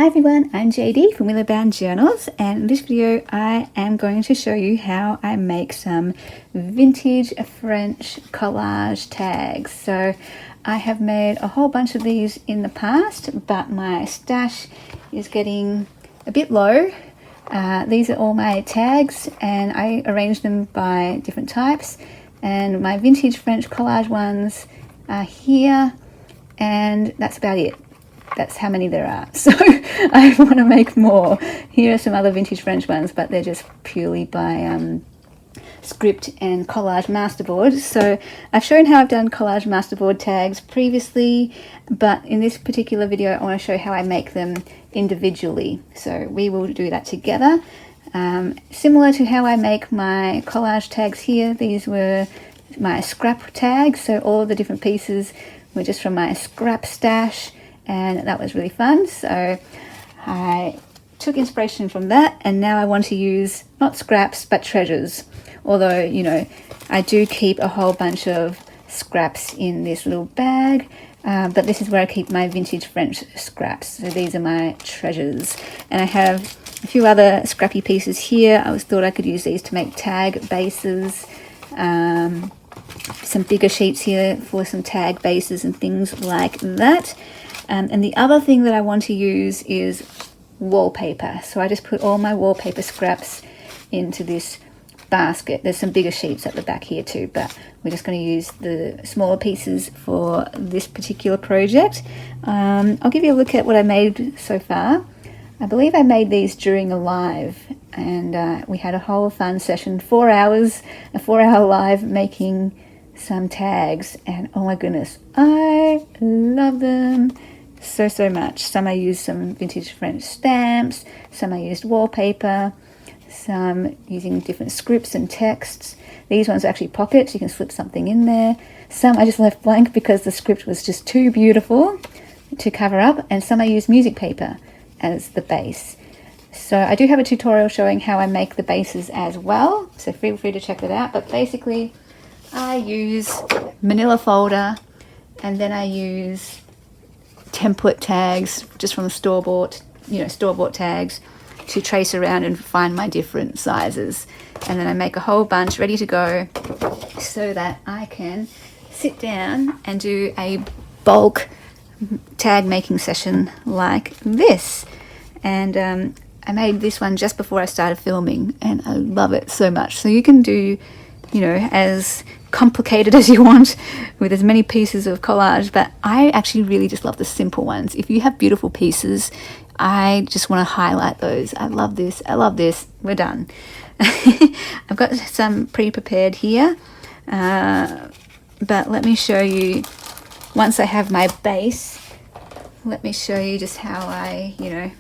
Hi everyone, I'm JD from Willow Bound Journals, and in this video I am going to show you how I make some vintage French collage tags. So I have made a whole bunch of these in the past, but my stash is getting a bit low. These are all my tags and I arranged them by different types, and my vintage French collage ones are here, and that's about it. That's how many there are. So I want to make more. Here are some other vintage French ones, but they're just purely by script and collage masterboard. So I've shown how I've done collage masterboard tags previously, but in this particular video I want to show how I make them individually. So we will do that together. Similar to how I make my collage tags here, these were my scrap tags. So all of the different pieces were just from my scrap stash, and that was really fun. So I took inspiration from that, and now I want to use not scraps but treasures. Although, you know, I do keep a whole bunch of scraps in this little bag, but this is where I keep my vintage French scraps. So these are my treasures, and I have a few other scrappy pieces here. I thought I could use these to make tag bases. Some bigger sheets here for some tag bases and things like that. And the other thing that I want to use is wallpaper. So I just put all my wallpaper scraps into this basket. There's some bigger sheets at the back here too, but we're just going to use the smaller pieces for this particular project. I'll give you a look at what I made so far. I believe I made these during a live, and we had a whole fun session, 4 hours, a 4-hour live making some tags, and oh my goodness, I love them so much. Some I used some vintage French stamps, some I used wallpaper, some using different scripts and texts. These ones are actually pockets, you can slip something in there. Some I just left blank because the script was just too beautiful to cover up, and some I used music paper as the base. So I do have a tutorial showing how I make the bases as well, so feel free to check that out. But basically I use manila folder, and then I use template tags just from the store-bought tags to trace around and find my different sizes. And then I make a whole bunch ready to go so that I can sit down and do a bulk tag making session like this. And I made this one just before I started filming, and I love it so much. So you can do, you know, as complicated as you want with as many pieces of collage, but I actually really just love the simple ones. If you have beautiful pieces, I just want to highlight those. I love this, I love this. We're done. I've got some pre-prepared here, but let me show you, once I have my base, let me show you just how I, you know,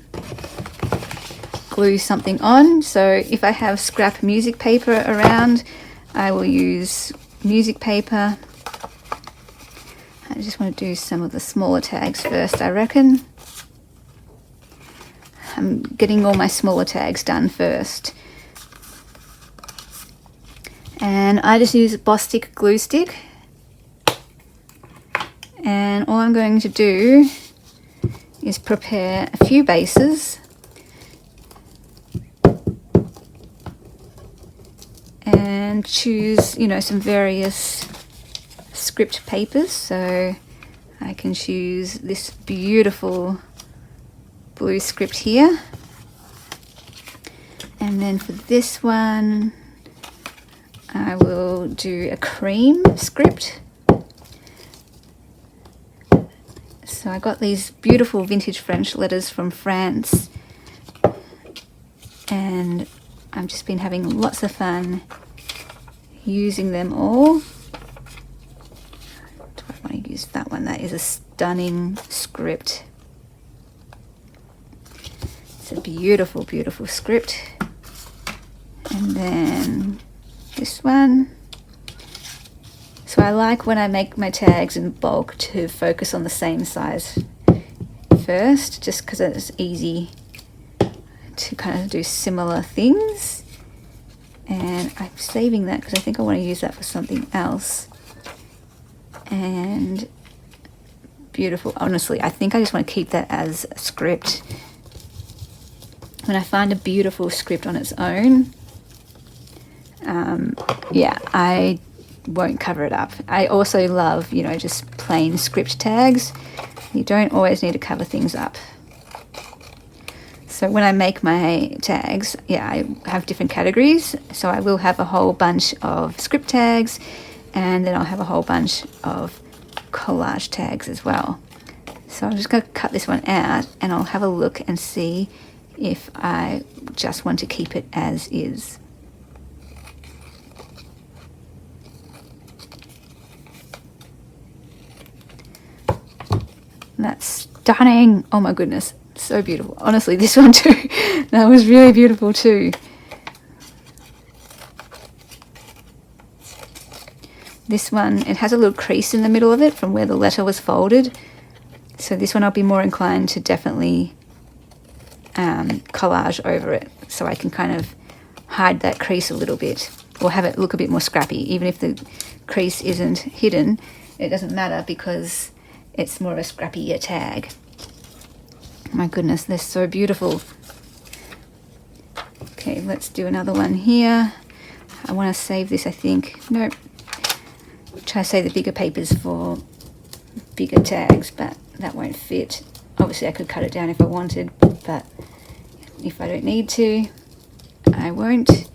glue something on. So if I have scrap music paper around, I will use music paper. I just want to do some of the smaller tags first, I reckon. I'm getting all my smaller tags done first. And I just use a Bostik glue stick. And all I'm going to do is prepare a few bases. And choose, you know, some various script papers. So I can choose this beautiful blue script here, and then for this one I will do a cream script. So I got these beautiful vintage French letters from France, and I've just been having lots of fun using them all. Do I want to use that one? That is a stunning script. It's a beautiful, beautiful script. And then this one. So I like when I make my tags in bulk to focus on the same size first, just because it's easy to kind of do similar things. And I'm saving that because I think I want to use that for something else. And beautiful. Honestly, I think I just want to keep that as a script when I find a beautiful script on its own, yeah, I won't cover it up. I also love, you know, just plain script tags. You don't always need to cover things up. So when I make my tags, yeah, I have different categories. So I will have a whole bunch of script tags, and then I'll have a whole bunch of collage tags as well. So I'm just going to cut this one out, and I'll have a look and see if I just want to keep it as is. That's stunning. Oh my goodness, so beautiful. Honestly, this one too, that was really beautiful too. This one, it has a little crease in the middle of it from where the letter was folded. So this one I'll be more inclined to definitely collage over it, so I can kind of hide that crease a little bit, or have it look a bit more scrappy. Even if the crease isn't hidden, it doesn't matter because it's more of a scrappier tag. My goodness, they're so beautiful. Okay, let's do another one here. I want to save this, I think. Nope. Try to save the bigger papers for bigger tags, but that won't fit. Obviously I could cut it down if I wanted, but if I don't need to, I won't.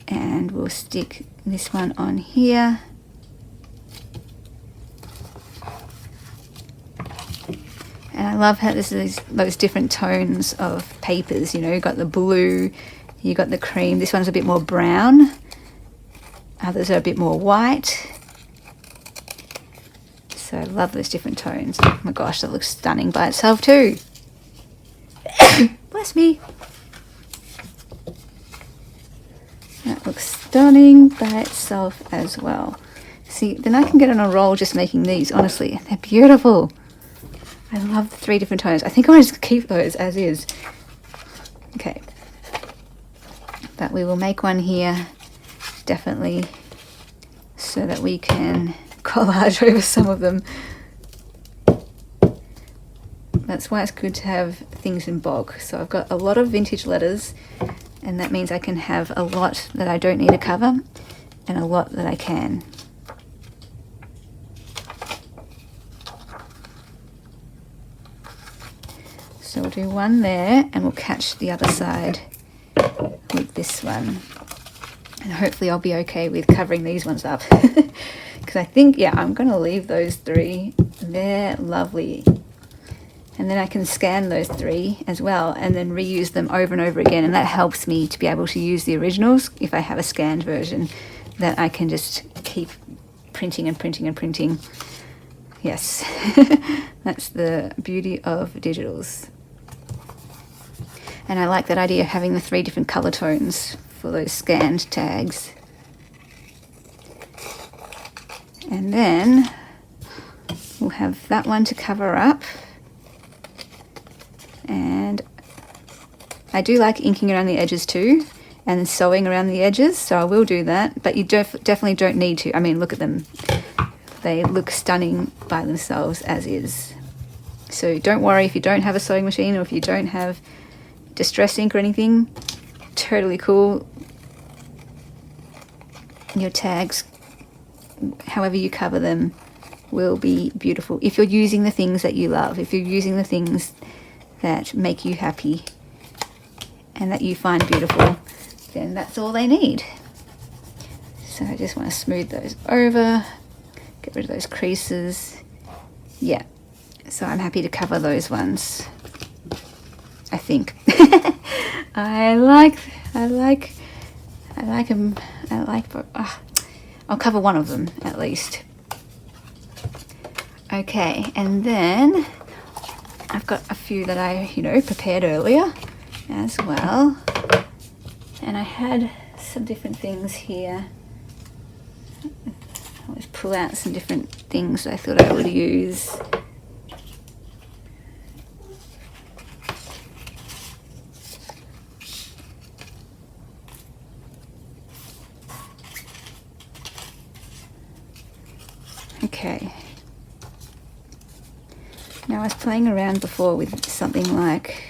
And we'll stick this one on here. And I love how this is those different tones of papers. You know, you've got the blue, you got the cream. This one's a bit more brown. Others are a bit more white. So I love those different tones. Oh my gosh, that looks stunning by itself too. Bless me. That looks stunning by itself as well. See, then I can get on a roll just making these. Honestly, they're beautiful. I love the 3 different tones. I think I want to just keep those as is. Okay. But we will make one here, definitely, so that we can collage over some of them. That's why it's good to have things in bulk. So I've got a lot of vintage letters, and that means I can have a lot that I don't need to cover and a lot that I can. So we'll do one there, and we'll catch the other side with this one. And hopefully I'll be okay with covering these ones up. Because I think, yeah, I'm going to leave those 3. They're lovely. And then I can scan those 3 as well, and then reuse them over and over again. And that helps me to be able to use the originals if I have a scanned version, that I can just keep printing and printing and printing. Yes, that's the beauty of digitals. And I like that idea of having the 3 different color tones for those scanned tags. And then we'll have that one to cover up. And I do like inking around the edges too, and sewing around the edges, so I will do that. But you definitely don't need to. I mean, look at them. They look stunning by themselves as is. So don't worry if you don't have a sewing machine, or if you don't have distress ink or anything. Totally cool. Your tags, however you cover them, will be beautiful. If you're using the things that you love, if you're using the things that make you happy and that you find beautiful, then that's all they need. So I just want to smooth those over, get rid of those creases. Yeah, so I'm happy to cover those ones, I think. I like them. I'll cover one of them at least. Okay, and then I've got a few that I, prepared earlier as well. And I had some different things here. I always pull out some different things I thought I would use. Okay. Now I was playing around before with something like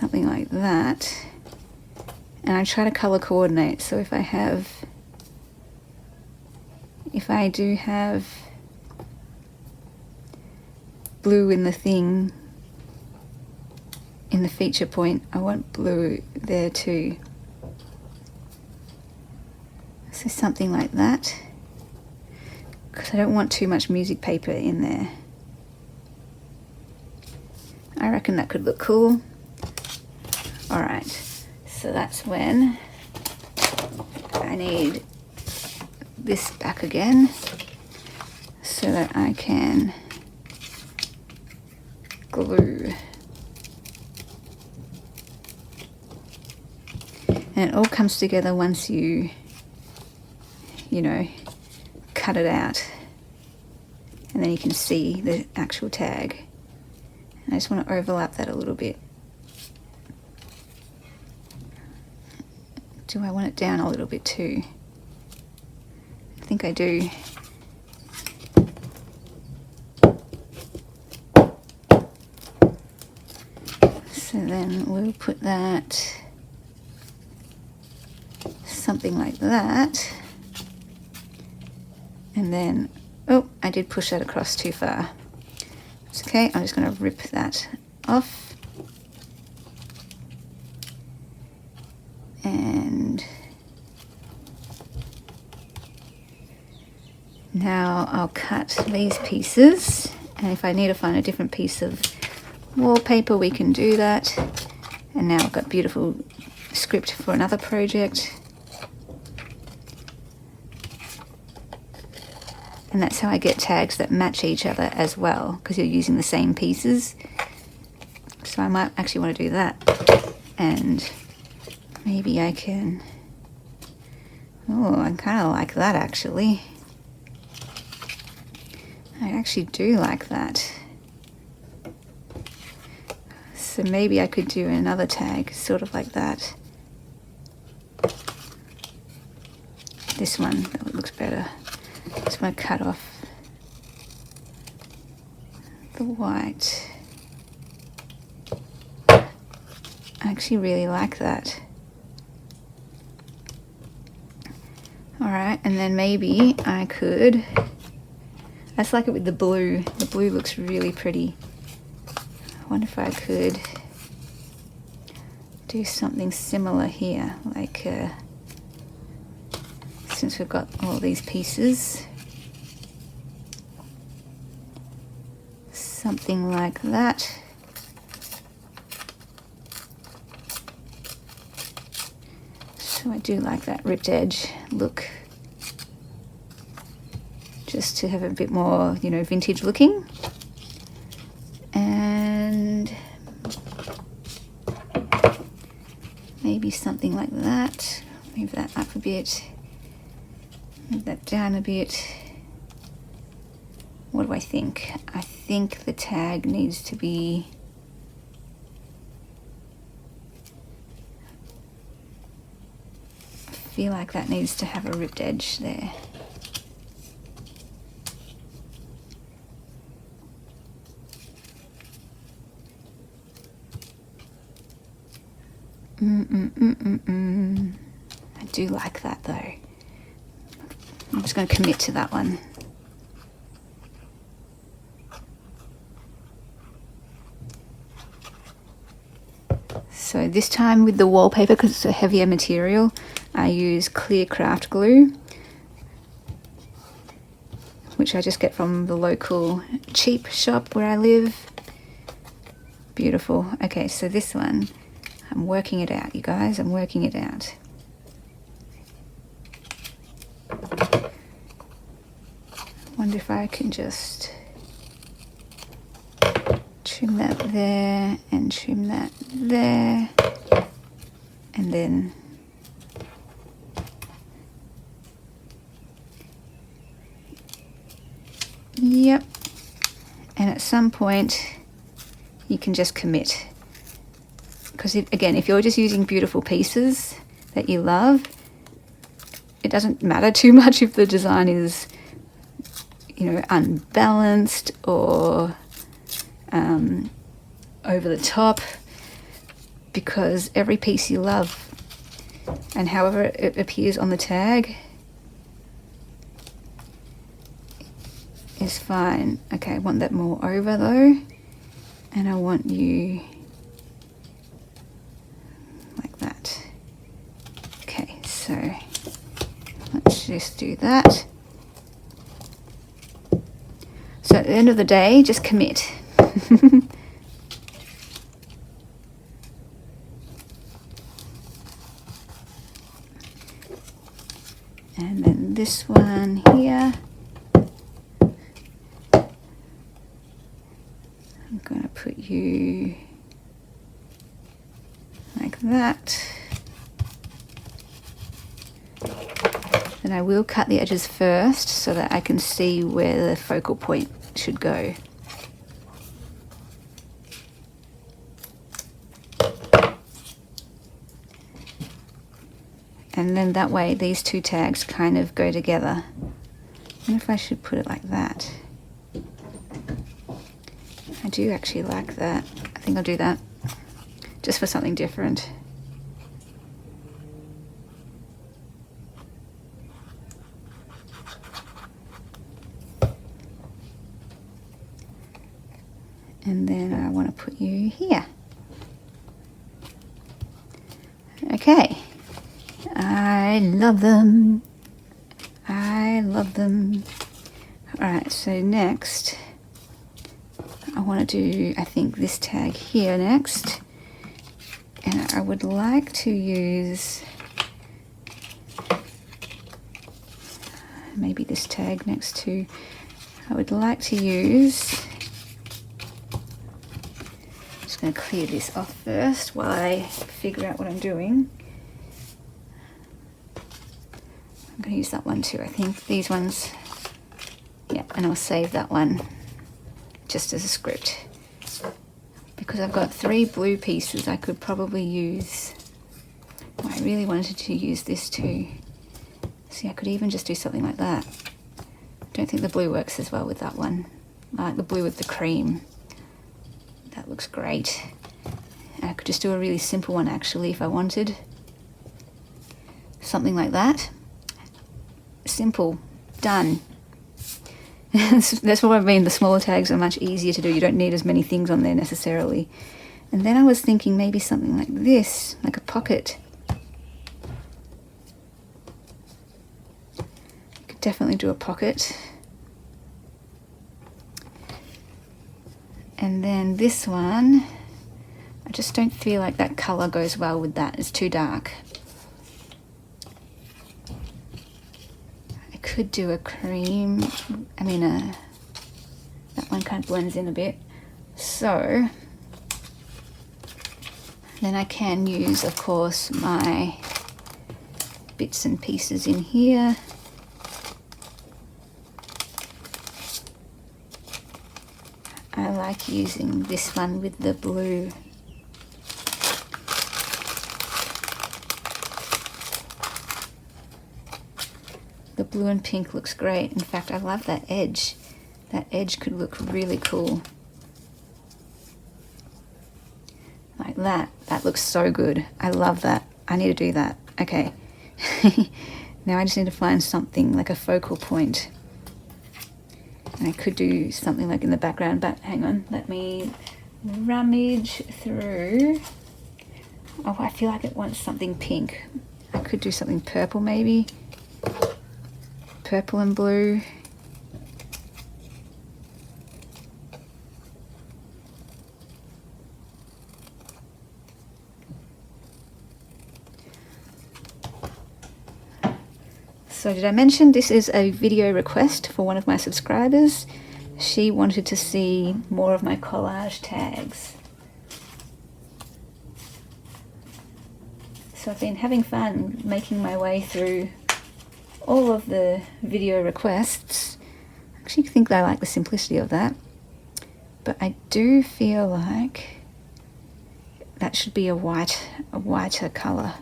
something like that. And I try to color coordinate. So if I do have blue in the thing, in the feature point, I want blue there too. So something like that, because I don't want too much music paper in there. I reckon that could look cool. All right, so that's when I need this back again so that I can glue. And it all comes together once you know, cut it out. And then you can see the actual tag. And I just want to overlap that a little bit. Do I want it down a little bit too? I think I do. So then we'll put that something like that. And then, oh, I did push that across too far. It's okay, I'm just going to rip that off. And now I'll cut these pieces. And if I need to find a different piece of wallpaper, we can do that. And now I've got beautiful script for another project. And that's how I get tags that match each other as well, because you're using the same pieces. So I might actually want to do that. And maybe I can, oh, I kind of like that actually. I actually do like that. So maybe I could do another tag sort of like that. This one, that looks better. Just want to cut off the white. I actually really like that. Alright, and then maybe I could, I just like it with the blue. The blue looks really pretty. I wonder if I could do something similar here, like since we've got all these pieces, something like that. So I do like that ripped edge look, just to have a bit more, you know, vintage looking. And maybe something like that. Move that up a bit. Move that down a bit. What do I think? I think the tag needs to be I feel like that needs to have a ripped edge there. I do like that though. I'm just going to commit to that one. So this time with the wallpaper, because it's a heavier material, I use clear craft glue, which I just get from the local cheap shop where I live. Beautiful. Okay, so this one, I'm working it out, you guys. I'm working it out. Wonder if I can just trim that there and trim that there, and then yep. And at some point you can just commit, because again, if you're just using beautiful pieces that you love, it doesn't matter too much if the design is, you know, unbalanced or over the top. because every piece you love and however it appears on the tag is fine. Okay, I want that more over though, and I want you like that. Okay, so let's just do that. So at the end of the day, just commit. And then this one here, I'm going to put you like that. Then I will cut the edges first so that I can see where the focal point should go. And then that way these two tags kind of go together. I wonder if I should put it like that. I do actually like that. I think I'll do that just for something different. And then I want to put you here. Okay. I love them. I love them. Alright, so next I want to do, I think, this tag here next. And I would like to use maybe this tag next to, I would like to use, I'm just going to clear this off first while I figure out what I'm doing. I'm going to use that one too, I think. These ones, yeah, and I'll save that one just as a script. Because I've got 3 blue pieces, I could probably use, well, I really wanted to use this too. See, I could even just do something like that. I don't think the blue works as well with that one. I like the blue with the cream. That looks great. And I could just do a really simple one actually if I wanted. Something like that. Simple, done. That's what I mean, the smaller tags are much easier to do. You don't need as many things on there necessarily. And then I was thinking maybe something like this, like a pocket. You could definitely do a pocket. And then this one, I just don't feel like that colour goes well with that. It's too dark. Could do a cream, that one kind of blends in a bit, so then I can use, of course, my bits and pieces in here. I like using this one with the blue. The blue and pink looks great. In fact, I love that edge. That edge could look really cool. Like that. That looks so good. I love that. I need to do that. Okay. Now I just need to find something like a focal point. And I could do something like in the background, but hang on. Let me rummage through. Oh, I feel like it wants something pink. I could do something purple maybe. Purple and blue. So did I mention this is a video request for one of my subscribers? She wanted to see more of my collage tags. So I've been having fun making my way through all of the video requests. I actually think I like the simplicity of that, but I do feel like that should be a whiter colour.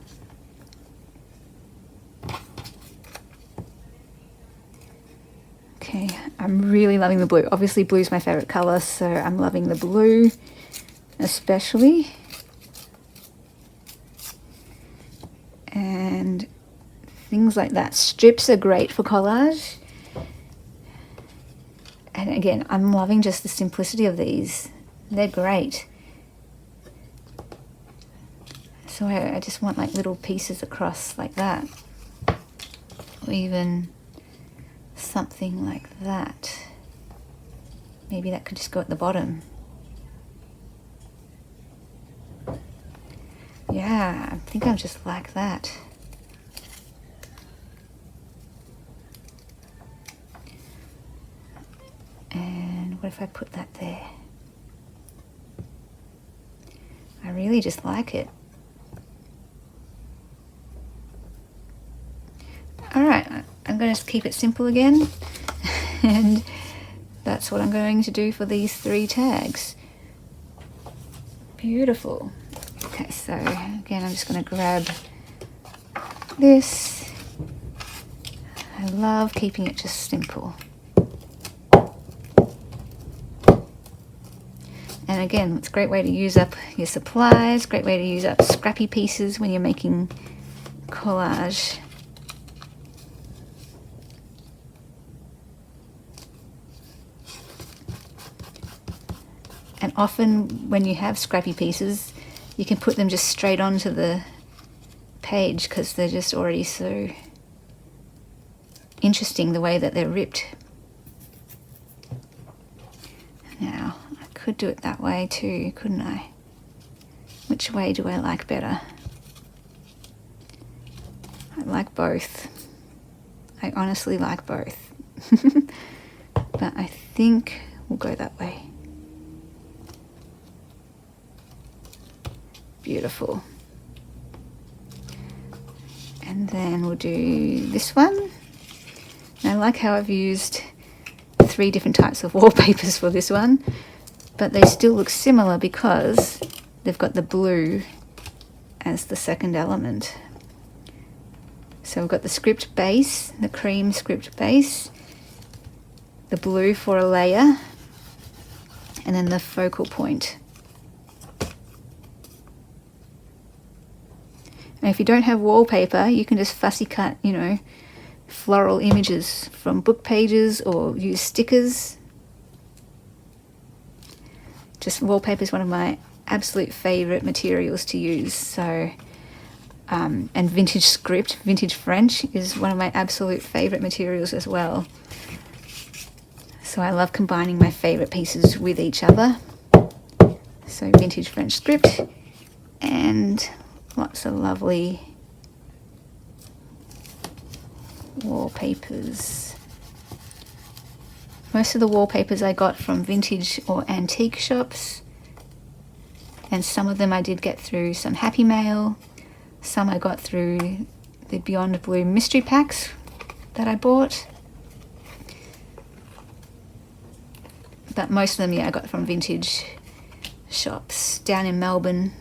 Okay, I'm really loving the blue. Obviously blue's my favourite colour, so I'm loving the blue especially. and things like that. Strips are great for collage. And again, I'm loving just the simplicity of these. They're great. So I just want like little pieces across like that. Or even something like that. Maybe that could just go at the bottom. Yeah, I think I'm just like that. And what if I put that there? I really just like it. Alright, I'm going to keep it simple again. And that's what I'm going to do for these 3 tags. Beautiful. Okay, so again, I'm just going to grab this. I love keeping it just simple. And again, it's a great way to use up your supplies, great way to use up scrappy pieces when you're making collage. And often when you have scrappy pieces, you can put them just straight onto the page because they're just already so interesting the way that they're ripped. Now, I could do it that way too, couldn't I? Which way do I like better? I like both. I honestly like both. But I think we'll go that way. Beautiful. And then we'll do this one. And I like how I've used 3 different types of wallpapers for this one, but they still look similar because they've got the blue as the second element. So we've got the script base, the cream script base, the blue for a layer, and then the focal point. And if you don't have wallpaper, you can just fussy cut, you know, floral images from book pages or use stickers. Just wallpaper is one of my absolute favourite materials to use. So, and vintage script, vintage French is one of my absolute favourite materials as well. So I love combining my favourite pieces with each other. So vintage French script and lots of lovely wallpapers. Most of the wallpapers I got from vintage or antique shops, and some of them I did get through some Happy Mail, some I got through the Beyond Blue mystery packs that I bought, but most of them, yeah, I got from vintage shops down in Melbourne.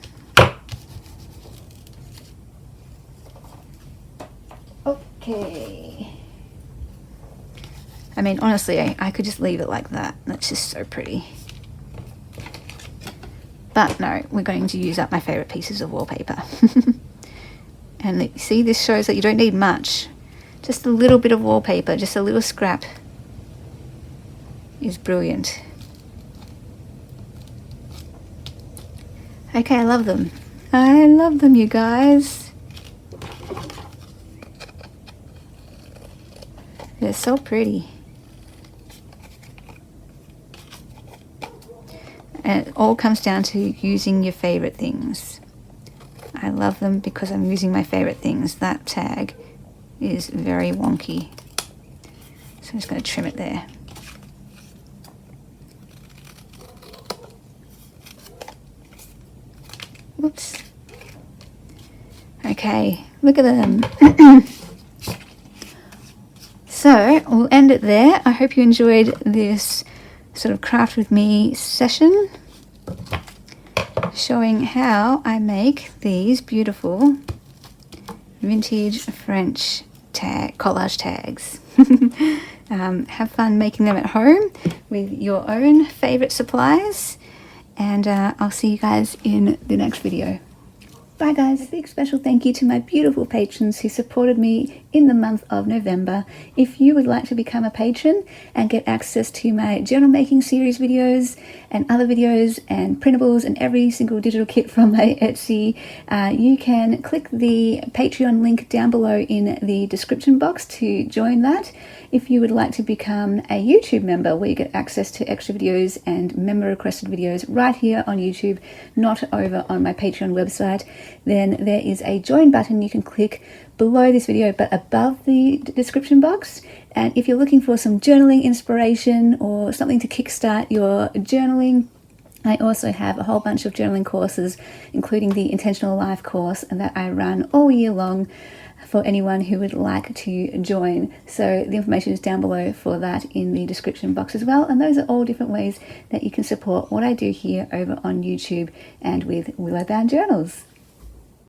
Okay. I mean, honestly, I could just leave it like that. That's just so pretty. But no, we're going to use up my favourite pieces of wallpaper. And see, this shows that you don't need much. Just a little bit of wallpaper, just a little scrap is brilliant. Okay, I love them. I love them, you guys. They're so pretty. And it all comes down to using your favorite things. I love them because I'm using my favorite things. That tag is very wonky. So I'm just going to trim it there. Whoops. Okay, look at them. So we'll end it there. I hope you enjoyed this sort of craft with me session, showing how I make these beautiful vintage French collage tags. Have fun making them at home with your own favourite supplies, and I'll see you guys in the next video. Bye guys. A big special thank you to my beautiful patrons who supported me in the month of November. If you would like to become a patron and get access to my journal making series videos and other videos and printables and every single digital kit from my Etsy, you can click the Patreon link down below in the description box to join that. If you would like to become a YouTube member where you get access to extra videos and member requested videos right here on YouTube, not over on my Patreon website, then there is a join button you can click below this video but above the description box. And if you're looking for some journaling inspiration or something to kickstart your journaling, I also have a whole bunch of journaling courses, including the Intentional Life course, and that I run all year long for anyone who would like to join. So the information is down below for that in the description box as well. And those are all different ways that you can support what I do here over on YouTube and with Willow Bound Journals.